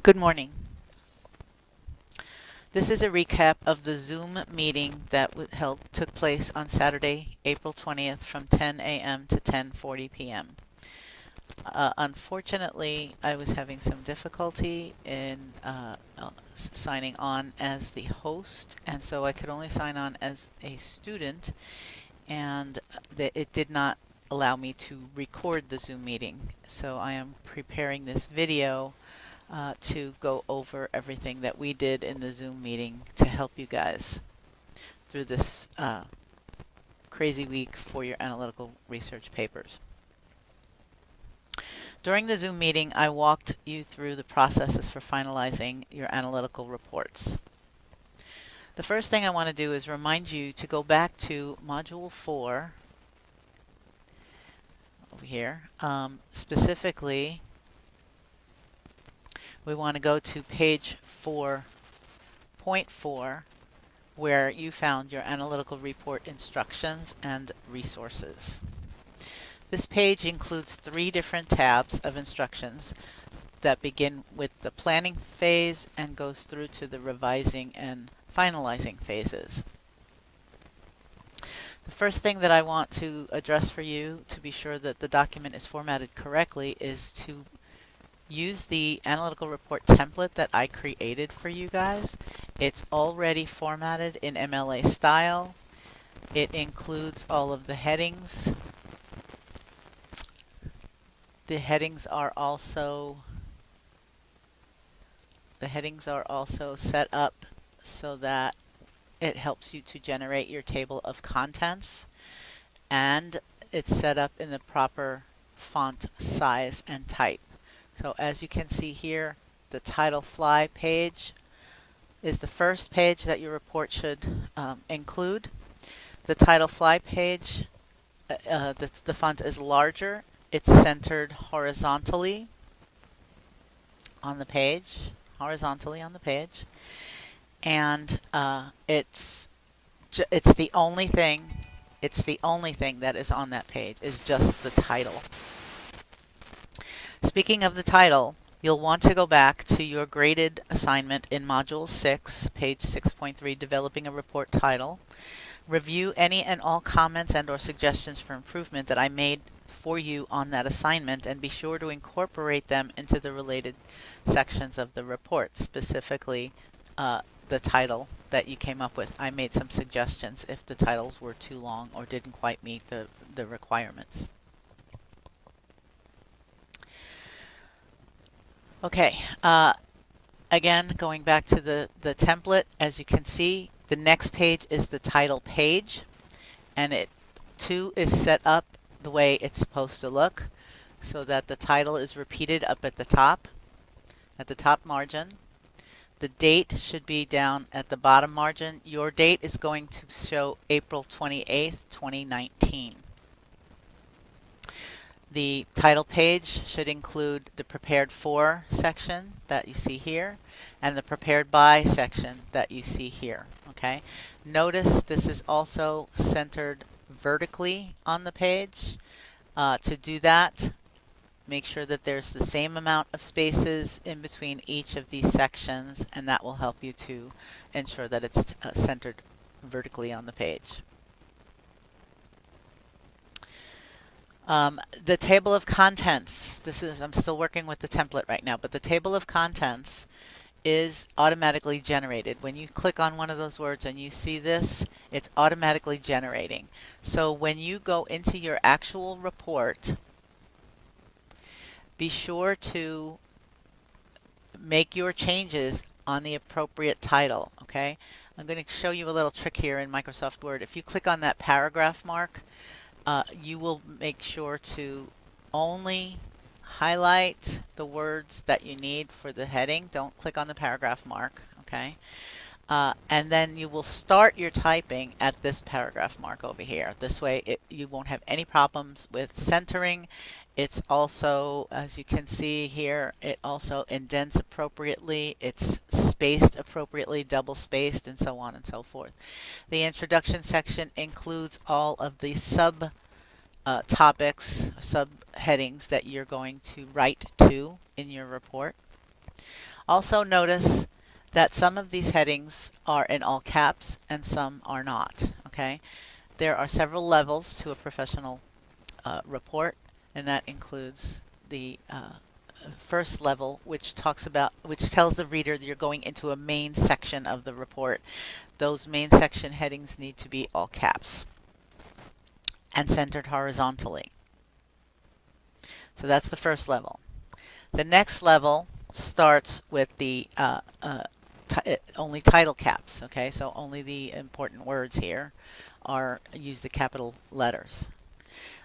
Good morning. This is a recap of the Zoom meeting that took place on Saturday, April 20th from 10 a.m. to 10:40 p.m. Unfortunately, I was having some difficulty in signing on as the host, and so I could only sign on as a student, and it did not allow me to record the Zoom meeting. So I am preparing this video to go over everything that we did in the Zoom meeting to help you guys through this crazy week for your analytical research papers. During the Zoom meeting, I walked you through the processes for finalizing your analytical reports. The first thing I want to do is remind you to go back to Module 4 over here. Specifically, we want to go to page 4.4, where you found your analytical report instructions and resources. This page includes 3 different tabs of instructions that begin with the planning phase and goes through to the revising and finalizing phases. The first thing that I want to address for you to be sure that the document is formatted correctly is to use the analytical report template that I created for you guys. It's already formatted in MLA style. It includes all of the headings. The headings are also set up so that it helps you to generate your table of contents, and it's set up in the proper font size and type. So as you can see here, the title fly page is the first page that your report should include. The title fly page, the font is larger. It's centered horizontally on the page, and it's the only thing. It's the only thing that is on that page is just the title. Speaking of the title, you'll want to go back to your graded assignment in Module 6, page 6.3, Developing a Report Title. Review any and all comments and/or suggestions for improvement that I made for you on that assignment, and be sure to incorporate them into the related sections of the report, specifically the title that you came up with. I made some suggestions if the titles were too long or didn't quite meet the requirements. Okay, again, going back to the template, as you can see, the next page is the title page, and it too is set up the way it's supposed to look, so that the title is repeated up at the top margin. The date should be down at the bottom margin. Your date is going to show April 28th, 2019. The title page should include the prepared for section that you see here and the prepared by section that you see here. Okay. Notice this is also centered vertically on the page. To do that, make sure that there's the same amount of spaces in between each of these sections, and that will help you to ensure that it's centered vertically on the page. The table of contents, I'm still working with the template right now, but the table of contents is automatically generated. When you click on one of those words and you see this, it's automatically generating. So when you go into your actual report, be sure to make your changes on the appropriate title, okay? I'm going to show you a little trick here in Microsoft Word. If you click on that paragraph mark, you will make sure to only highlight the words that you need for the heading. Don't click on the paragraph mark, okay? And then you will start your typing at this paragraph mark over here. This way you won't have any problems with centering. It's also, as you can see here, it also indents appropriately. It's spaced appropriately, double spaced, and so on and so forth. The introduction section includes all of the topics, subheadings that you're going to write to in your report. Also notice that some of these headings are in all caps and some are not, okay? There are several levels to a professional report, and that includes the first level, which tells the reader that you're going into a main section of the report. Those main section headings need to be all caps and centered horizontally. So that's the first level. The next level starts with the only title caps, okay? So only the important words here use the capital letters.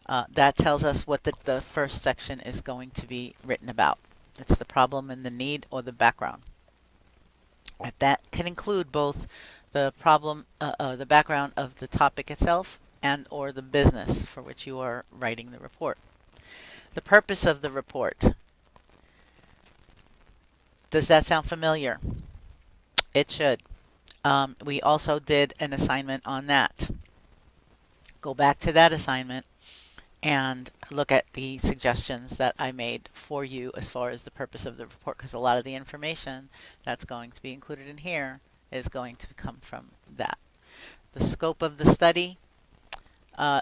That tells us what the first section is going to be written about. It's the problem and the need, or the background. And that can include both the problem, the background of the topic itself, and or the business for which you are writing the report. The purpose of the report. Does that sound familiar? It should. We also did an assignment on that. Go back to that assignment and look at the suggestions that I made for you as far as the purpose of the report, because a lot of the information that's going to be included in here is going to come from that. The scope of the study.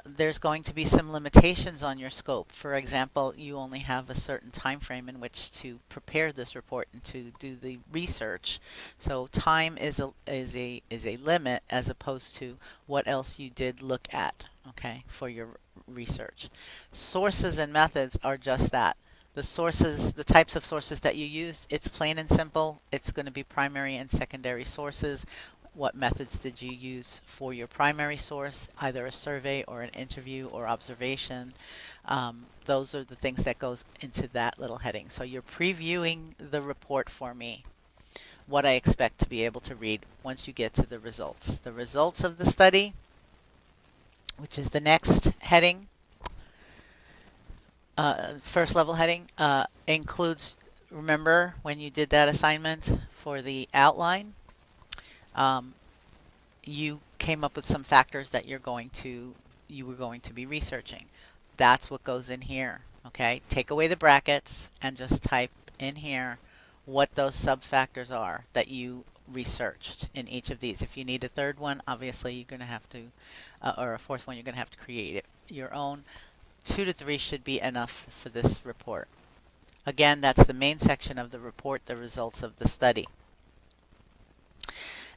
There's going to be some limitations on your scope. For example, you only have a certain time frame in which to prepare this report and to do the research. So time is a limit, as opposed to what else you did look at, okay, for your research. Sources and methods are just that. The sources, the types of sources that you used, it's plain and simple. It's going to be primary and secondary sources. What methods did you use for your primary source, either a survey or an interview or observation? Those are the things that goes into that little heading. So you're previewing the report for me, what I expect to be able to read once you get to the results. The results of the study, which is the next heading, first level heading, includes, remember when you did that assignment for the outline, you came up with some factors that you were going to be researching. That's what goes in here. Okay, take away the brackets and just type in here what those sub-factors are that you researched in each of these. If you need a third one, obviously you're going to have to, or a fourth one, you're going to have to create it your own. 2 to 3 should be enough for this report. Again, that's the main section of the report, the results of the study.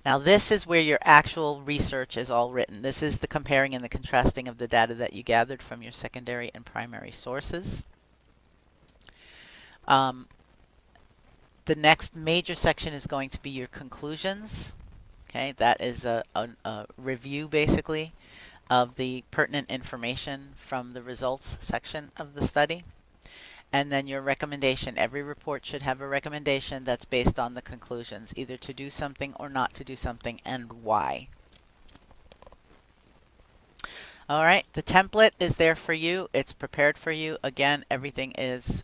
Now this is where your actual research is all written. This is the comparing and the contrasting of the data that you gathered from your secondary and primary sources. The next major section is going to be your conclusions. Okay, that is a review basically of the pertinent information from the results section of the study. And then your recommendation. Every report should have a recommendation that's based on the conclusions, either to do something or not to do something, and why. All right, the template is there for you. It's prepared for you. Again, everything is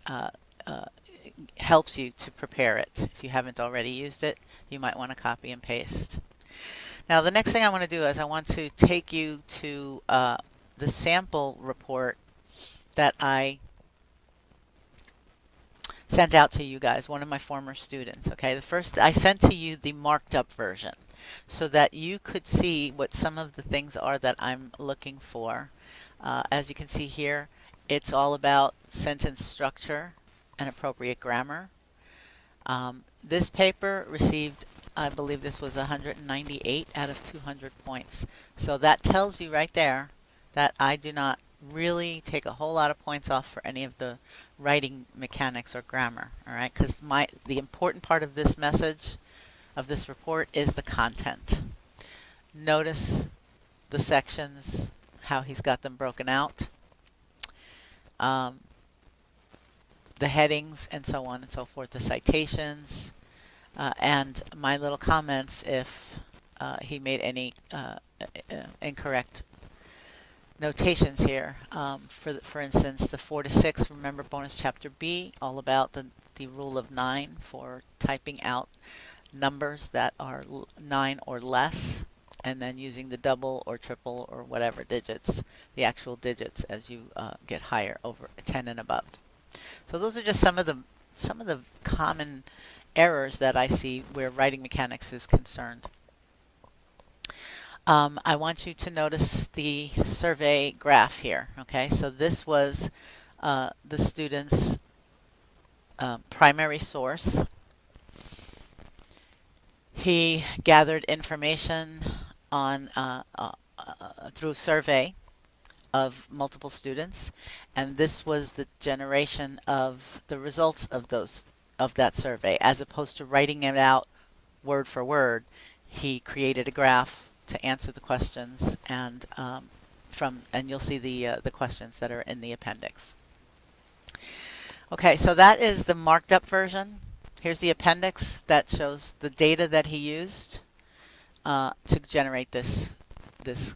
helps you to prepare it. If you haven't already used it, you might want to copy and paste. Now, the next thing I want to do is I want to take you to the sample report that I sent out to you guys, one of my former students. Okay, the first I sent to you the marked up version so that you could see what some of the things are that I'm looking for. As you can see here, it's all about sentence structure and appropriate grammar. This paper received, I believe this was 198 out of 200 points. So that tells you right there that I do not really take a whole lot of points off for any of the writing mechanics or grammar, all right? Because the important part of this message, of this report, is the content. Notice the sections, how he's got them broken out, the headings, and so on and so forth, the citations, and my little comments if he made any incorrect notations here. For instance, the 4 to 6, remember bonus chapter B, all about the rule of 9 for typing out numbers that are 9 or less, and then using the double or triple or whatever digits, the actual digits as you get higher, over 10 and above. So those are just some of the common errors that I see where writing mechanics is concerned. I want you to notice the survey graph here. Okay, so this was the student's primary source. He gathered information on through survey of multiple students, and this was the generation of the results of that survey. As opposed to writing it out word for word, he created a graph to answer the questions, and you'll see the questions that are in the appendix. Okay, so that is the marked up version. Here's the appendix that shows the data that he used to generate this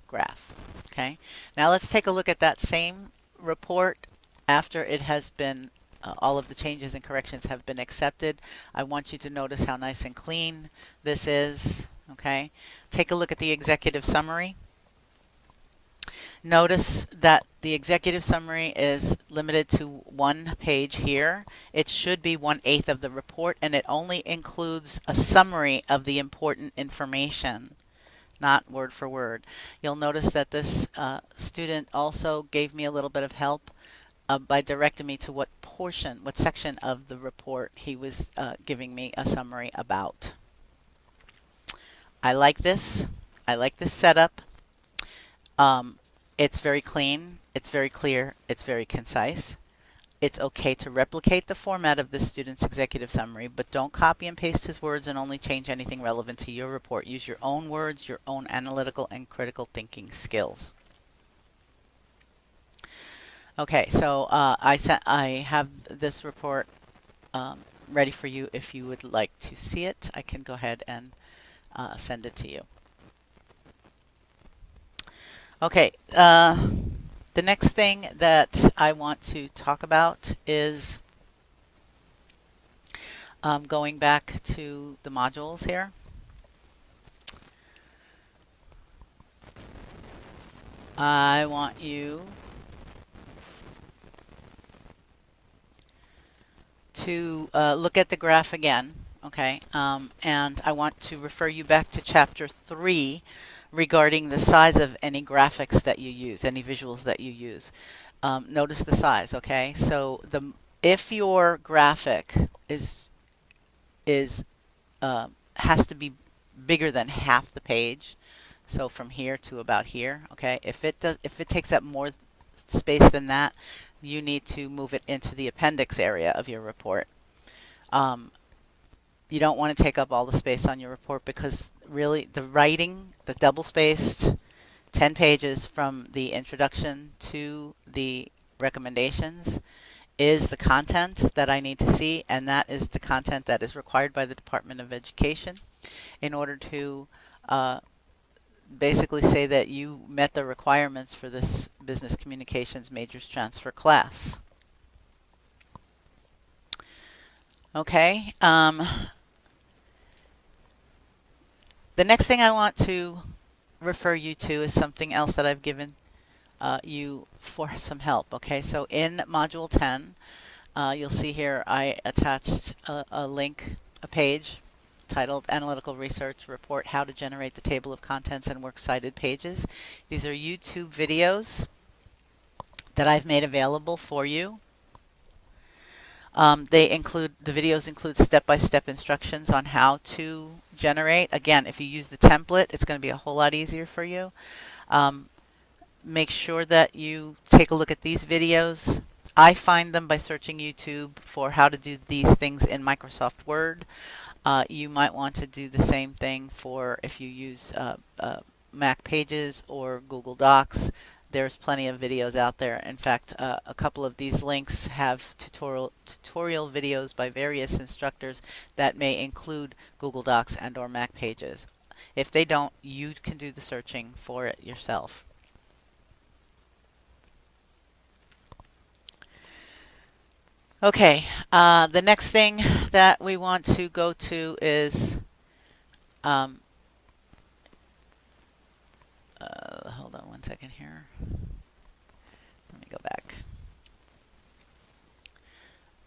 graph. Okay, now let's take a look at that same report after it has been all of the changes and corrections have been accepted. I want you to notice how nice and clean this is. Okay, take a look at the executive summary. Notice that the executive summary is limited to 1 page here. It should be 1/8 of the report, and it only includes a summary of the important information, not word for word. You'll notice that this student also gave me a little bit of help by directing me to what section of the report he was giving me a summary about. I like this. I like this setup. It's very clean, it's very clear, it's very concise. It's okay to replicate the format of this student's executive summary, but don't copy and paste his words and only change anything relevant to your report. Use your own words, your own analytical and critical thinking skills. Okay, so I have this report ready for you. If you would like to see it, I can go ahead and send it to you. Okay, the next thing that I want to talk about is going back to the modules here. I want you to look at the graph again, okay? And I want to refer you back to chapter 3 regarding the size of any graphics that you use, any visuals that you use. Notice the size, okay? So if your graphic has to be bigger than half the page, so from here to about here, okay? If it takes up more space than that, you need to move it into the appendix area of your report. You don't want to take up all the space on your report, because really the writing, the double-spaced 10 pages from the introduction to the recommendations is the content that I need to see, and that is the content that is required by the Department of Education in order to basically say that you met the requirements for this Business Communications Majors Transfer class. Okay. The next thing I want to refer you to is something else that I've given you for some help. Okay, so in Module 10, you'll see here I attached a link, a page titled Analytical Research Report, How to Generate the Table of Contents and Works Cited Pages. These are YouTube videos that I've made available for you. The videos include step-by-step instructions on how to generate. Again, if you use the template, it's going to be a whole lot easier for you. Make sure that you take a look at these videos. I find them by searching YouTube for how to do these things in Microsoft Word. You might want to do the same thing for if you use Mac Pages or Google Docs. There's plenty of videos out there. In fact, a couple of these links have tutorial videos by various instructors that may include Google Docs and or Mac Pages. If they don't, you can do the searching for it yourself. Okay, the next thing that we want to go to is hold on one second here. Let me go back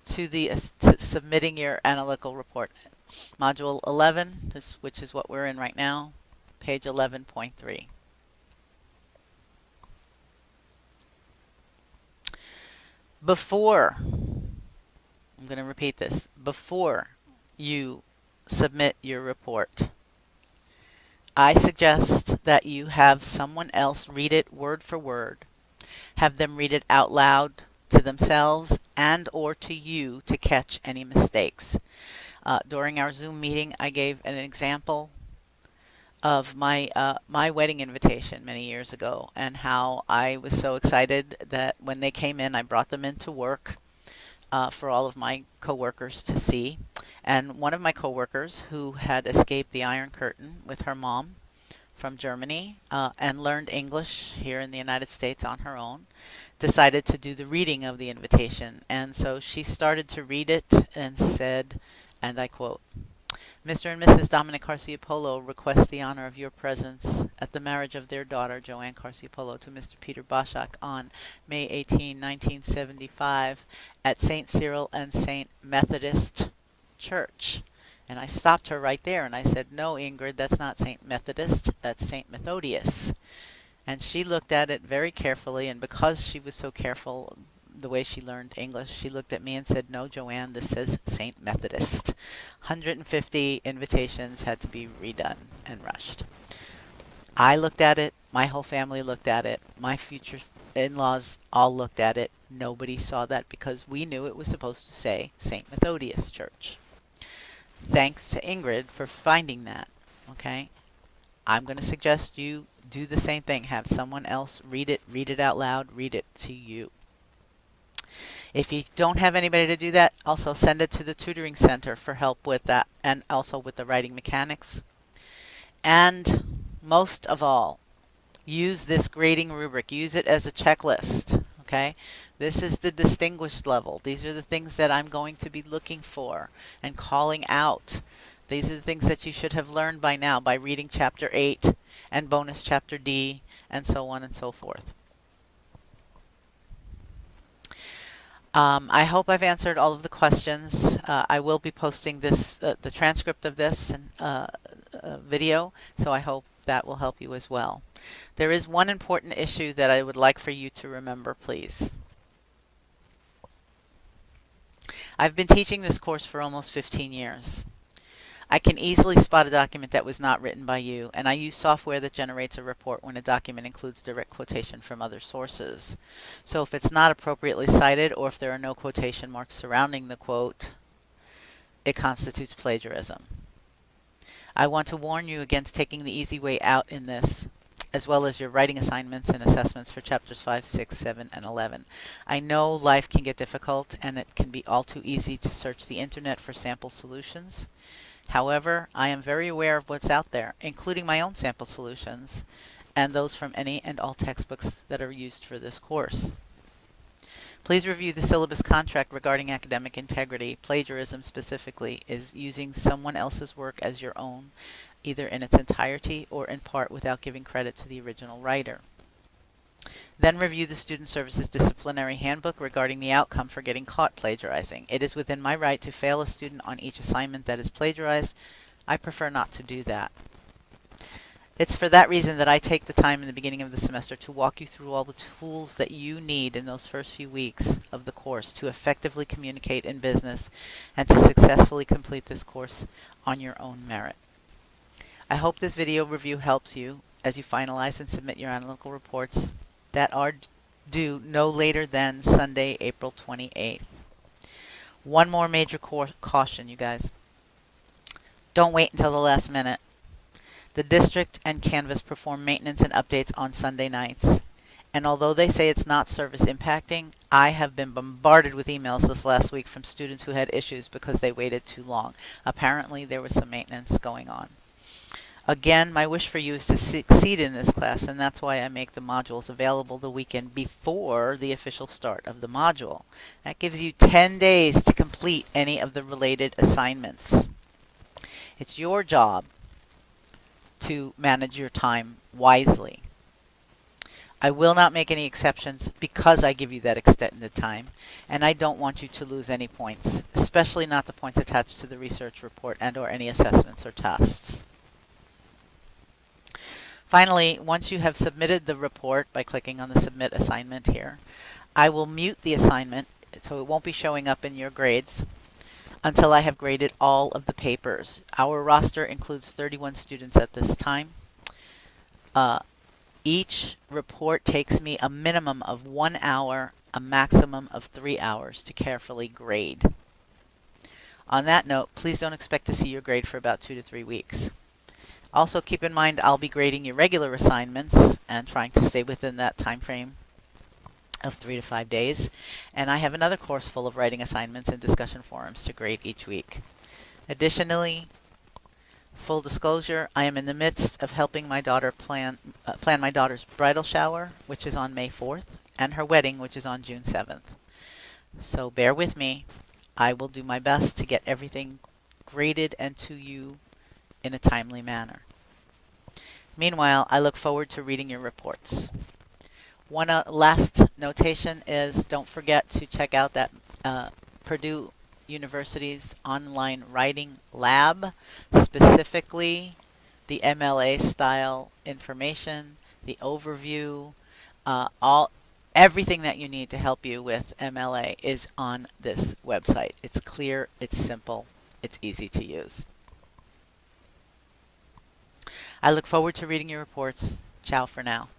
to the submitting your analytical report. Module 11, which is what we're in right now, page 11.3. Before, I'm going to repeat this, before you submit your report, I suggest that you have someone else read it word for word, have them read it out loud to themselves and or to you to catch any mistakes. During our Zoom meeting, I gave an example of my wedding invitation many years ago, and how I was so excited that when they came in, I brought them into work for all of my coworkers to see. And one of my coworkers, who had escaped the Iron Curtain with her mom from Germany and learned English here in the United States on her own, decided to do the reading of the invitation. And so she started to read it and said, and I quote, "Mr. and Mrs. Dominic Carciopolo request the honor of your presence at the marriage of their daughter, Joanne Carciopolo, to Mr. Peter Boschak on May 18, 1975, at St. Cyril and St. Methodist Church." And I stopped her right there and I said, "No, Ingrid, that's not St. Methodist, that's St. Methodius." And she looked at it very carefully, and because she was so careful, the way she learned English, she looked at me and said, "No, Joanne, this says St. Methodist." 150 invitations had to be redone and rushed. I looked at it, my whole family looked at it, my future in-laws all looked at it. Nobody saw that because we knew it was supposed to say St. Methodius Church. Thanks to Ingrid for finding that, okay? I'm going to suggest you do the same thing. Have someone else read it out loud, read it to you. If you don't have anybody to do that, also send it to the tutoring center for help with that, and also with the writing mechanics. And most of all, use this grading rubric. Use it as a checklist, okay? This is the distinguished level. These are the things that I'm going to be looking for and calling out. These are the things that you should have learned by now by reading Chapter 8 and bonus Chapter D and so on and so forth. I hope I've answered all of the questions. I will be posting this, the transcript of this video, so I hope that will help you as well. There is one important issue that I would like for you to remember, please. I've been teaching this course for almost 15 years. I can easily spot a document that was not written by you, and I use software that generates a report when a document includes direct quotation from other sources. So if it's not appropriately cited, or if there are no quotation marks surrounding the quote, it constitutes plagiarism. I want to warn you against taking the easy way out in this, as well as your writing assignments and assessments for chapters 5, 6, 7, and 11. I know life can get difficult, and it can be all too easy to search the internet for sample solutions. However, I am very aware of what's out there, including my own sample solutions, and those from any and all textbooks that are used for this course. Please review the syllabus contract regarding academic integrity. Plagiarism specifically is using someone else's work as your own, either in its entirety or in part without giving credit to the original writer. Then review the Student Services Disciplinary Handbook regarding the outcome for getting caught plagiarizing. It is within my right to fail a student on each assignment that is plagiarized. I prefer not to do that. It's for that reason that I take the time in the beginning of the semester to walk you through all the tools that you need in those first few weeks of the course to effectively communicate in business and to successfully complete this course on your own merit. I hope this video review helps you as you finalize and submit your analytical reports that are due no later than Sunday, April 28th. One more major caution, you guys. Don't wait until the last minute. The district and Canvas perform maintenance and updates on Sunday nights. And although they say it's not service impacting, I have been bombarded with emails this last week from students who had issues because they waited too long. Apparently there was some maintenance going on. Again, my wish for you is to succeed in this class, and that's why I make the modules available the weekend before the official start of the module. That gives you 10 days to complete any of the related assignments. It's your job to manage your time wisely. I will not make any exceptions because I give you that extended time, and I don't want you to lose any points, especially not the points attached to the research report and or any assessments or tests. Finally, once you have submitted the report by clicking on the Submit Assignment here, I will mute the assignment so it won't be showing up in your grades until I have graded all of the papers. Our roster includes 31 students at this time. Each report takes me a minimum of 1 hour, a maximum of 3 hours to carefully grade. On that note, please don't expect to see your grade for about 2 to 3 weeks. Also keep in mind I'll be grading your regular assignments and trying to stay within that time frame of 3 to 5 days. And I have another course full of writing assignments and discussion forums to grade each week. Additionally, full disclosure, I am in the midst of helping my daughter plan my daughter's bridal shower, which is on May 4th, and her wedding, which is on June 7th. So bear with me. I will do my best to get everything graded and to you in a timely manner. Meanwhile, I look forward to reading your reports. One last notation is don't forget to check out that Purdue University's online writing lab, specifically the MLA style information, the overview, everything that you need to help you with MLA is on this website. It's clear, it's simple, it's easy to use. I look forward to reading your reports. Ciao for now.